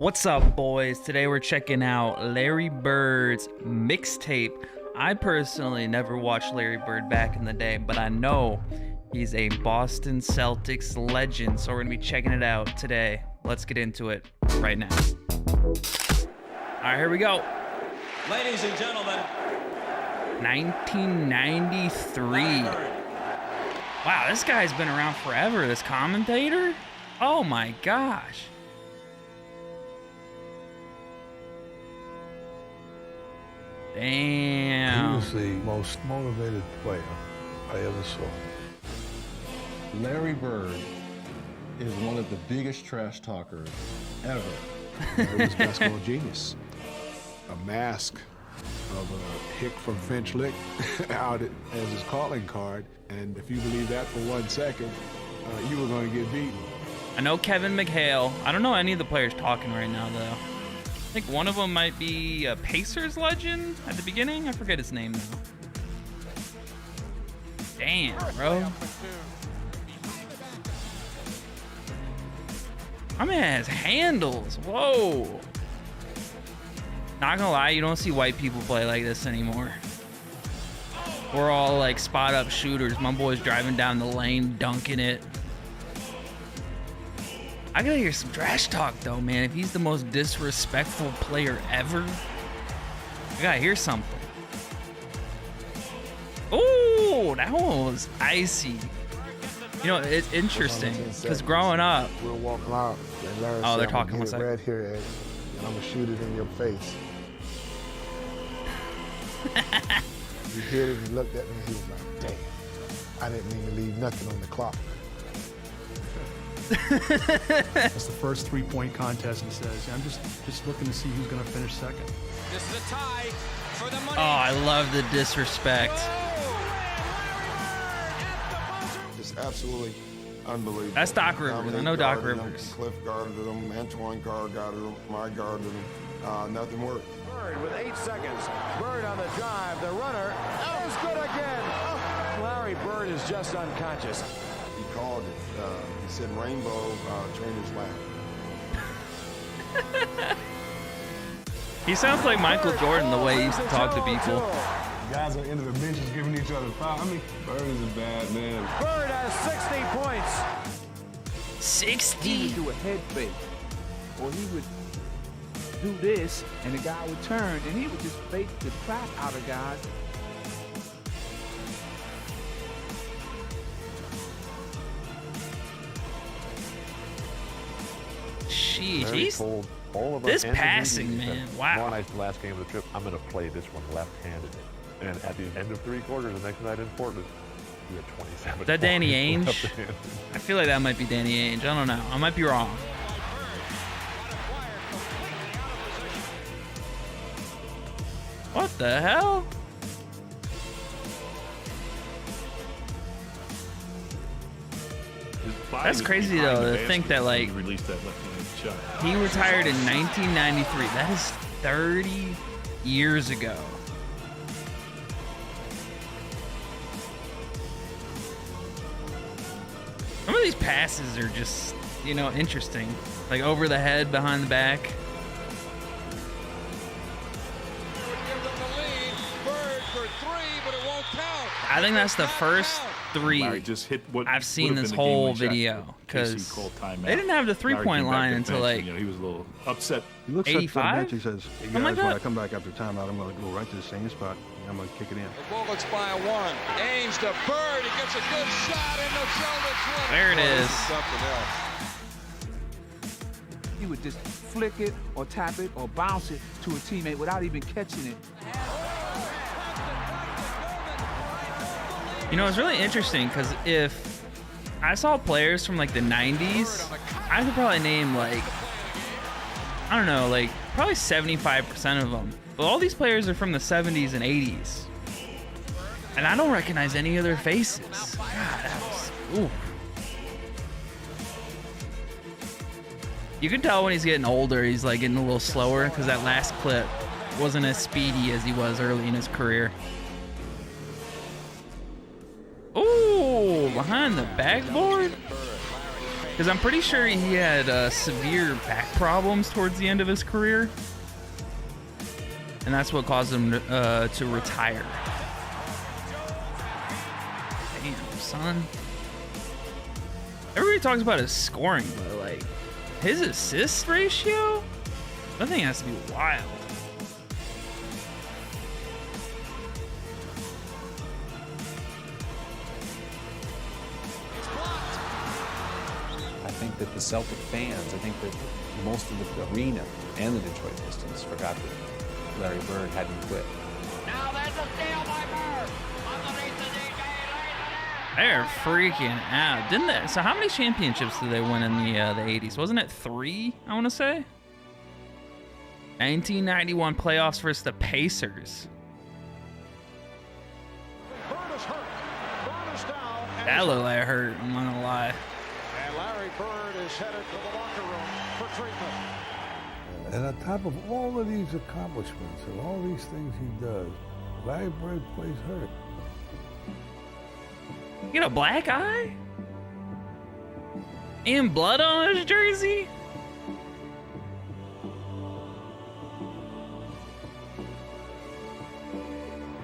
What's up, boys? Today we're checking out Larry Bird's mixtape. I personally never watched Larry Bird back in the day, but I know he's a Boston Celtics legend, so we're gonna be checking it out today. Let's get into it right now. All right, here we go. Ladies and gentlemen, 1993. Wow, this guy's been around forever, this commentator. Oh my gosh. Damn. He was the most motivated player I ever saw. Larry Bird is one of the biggest trash talkers ever. Larry was a basketball genius. A mask of a hick from Finch Lick out as his calling card. And if you believe that for 1 second, you were going to get beaten. I know Kevin McHale. I don't know any of the players talking right now, though. I think one of them might be a Pacers legend at the beginning. I forget his name, though. Damn, bro. My man has handles. Whoa. Not gonna lie, you don't see white people play like this anymore. We're all like spot up shooters. My boy's driving down the lane, dunking it. I gotta hear some trash talk though, man. If he's the most disrespectful player ever, I gotta hear something. Oh, that one was icy. You know, it's interesting because growing up, We'll walk out and Larry Oh, they're said, talking, I'm one gonna second. get right here, Ed, and I'm gonna shoot it in your face. He hit it, he looked at me, and he was like, damn, I didn't mean to leave nothing on the clock. That's the first three-point contest, he says. I'm just looking to see who's going to finish second. this is a tie for the money. oh, I love the disrespect. Just absolutely unbelievable. That's Doc Rivers. I know Doc Guarded him, Rivers. Cliff guarded him, Antoine Carr guarded him, I guarded him. Nothing worked. Bird with 8 seconds. Bird on the drive. The runner is good again. Larry Bird is just unconscious. He called it. He said rainbow trainer's lap. He sounds like Michael Jordan the way he used to talk to people. Guys on the end of the benches giving each other foul. I mean, Bird is a bad man. Bird has 60 points. 60. do a head fake, or he would do this, and the guy would turn, and he would just fake the crap out of guys. Sheesh, Larry he's told all of this us and the passing, media, he man, said, wow. "Tomorrow night's the last game of the trip. I'm going to play this one left-handed." And at the end of 3 quarters, the next night in Portland, he had 27. Is that Danny points Ainge? left-handed. I feel like that might be Danny Ainge. I don't know. I might be wrong. What the hell? That's crazy though to think that like he retired in 1993. That is 30 years ago. Some of these passes are just, you know, interesting. Like over the head, behind the back. Bird for 3, but it won't count. I think that's the first 3 Larry just hit what I've seen would have this been the game whole winning shot. video because KC called timeout. they didn't have the Larry 3-point came back line to the until bench, like and, he was a little upset. He looks at 85? the bench, he says, hey Something like guys, when that? I come back after timeout, I'm going to go right to the same spot, and I'm going to kick it in. The Bullets by 1. Aims to Bird. He gets a good shot in the shoulder. There it is. Something else. He would just flick it, or tap it, or bounce it to a teammate without even catching it. You know, it's really interesting because if I saw players from like the 90s, I could probably name like, I don't know, like probably 75% of them. But all these players are from the 70s and 80s. And I don't recognize any of their faces. God, that was, ooh. You can tell when he's getting older, he's like getting a little slower because that last clip wasn't as speedy as he was early in his career. Ooh, behind the backboard? Because I'm pretty sure he had severe back problems towards the end of his career. And that's what caused him to retire. Damn, son. Everybody talks about his scoring, but like his assist ratio, that thing has to be wild. I think that the Celtic fans, I think that most of the arena and the Detroit Pistons forgot that Larry Bird hadn't quit. Now there's a steal by Bird. Underneath the DJ. They're freaking out, didn't they? So how many championships did they win in the 80s? Wasn't it 3, I want to say? 1991 playoffs versus the Pacers. That looked like it hurt, I'm not gonna lie. And Larry Bird is headed to the locker room for treatment. And on top of all of these accomplishments and all these things he does, Larry Bird plays hurt. You get a black eye? And blood on his jersey?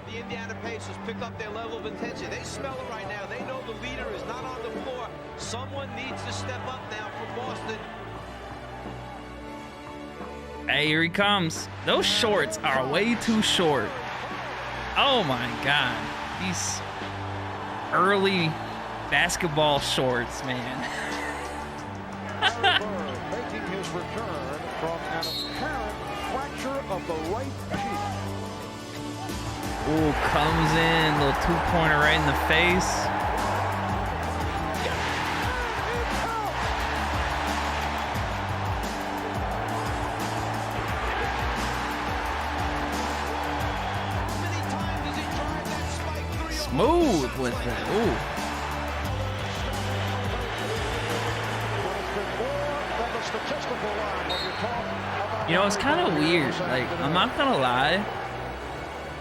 The Indiana Pacers pick up their level of intensity. They smell it right now. They know the leader is not on the floor. Someone needs to step up now for Boston. Hey, here he comes. Those shorts are way too short. Oh my God. These early basketball shorts, man. Making his return from an apparent fracture of the right cheek. Ooh, comes in, little two-pointer right in the face. Smooth with it. Ooh. You know, it's kind of weird. Like, I'm not gonna lie.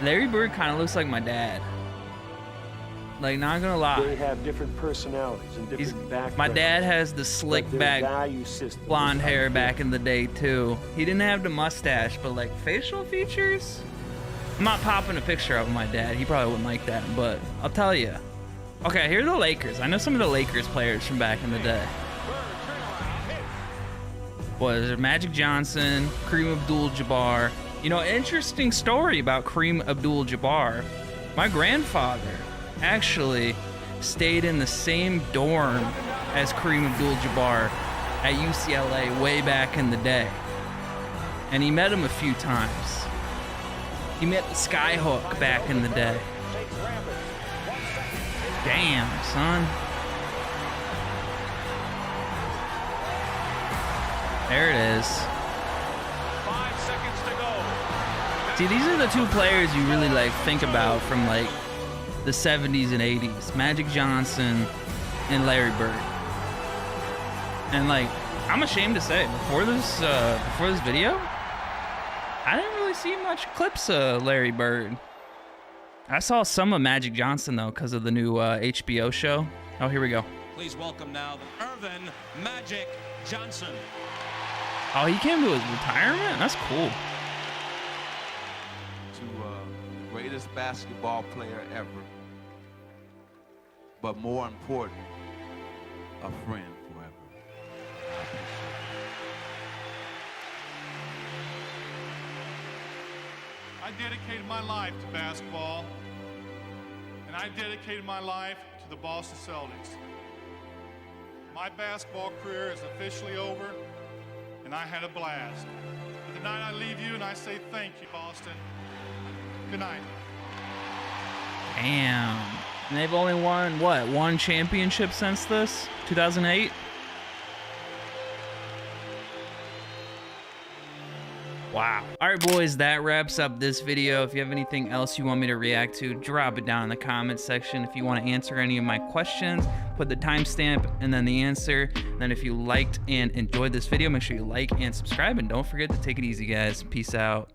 Larry Bird kind of looks like my dad. Like, not gonna lie. They have different personalities and different backgrounds. My dad has the slick back blonde hair back in the day too. He didn't have the mustache, but like facial features. I'm not popping a picture of my dad. He probably wouldn't like that, but I'll tell you. Okay, here are the Lakers. I know some of the Lakers players from back in the day. Was it Magic Johnson, Kareem Abdul-Jabbar? You know, interesting story about Kareem Abdul-Jabbar. My grandfather actually stayed in the same dorm as Kareem Abdul-Jabbar at UCLA way back in the day. And he met him a few times. He met the Skyhook back in the day. Damn, son. There it is. 5 seconds to go. See, these are the two players you really like think about from like the 70s and 80s. Magic Johnson and Larry Bird. And like, I'm ashamed to say, before this video, I didn't really see much clips of Larry Bird. I saw some of Magic Johnson though, because of the new HBO show. Oh, here we go. Please welcome now Irvin Magic Johnson. Oh, he came to his retirement? That's cool. To the greatest basketball player ever, but more important, a friend forever. I dedicated my life to basketball, and I dedicated my life to the Boston Celtics. My basketball career is officially over, and I had a blast. But tonight I leave you and I say thank you, Boston. Good night. Damn. And they've only won, what, one championship since this? 2008? Wow. All right, boys, that wraps up this video. If you have anything else you want me to react to, drop it down in the comments section. If you want to answer any of my questions, put the timestamp and then the answer. And then if you liked and enjoyed this video, make sure you like and subscribe. And don't forget to take it easy, guys. Peace out.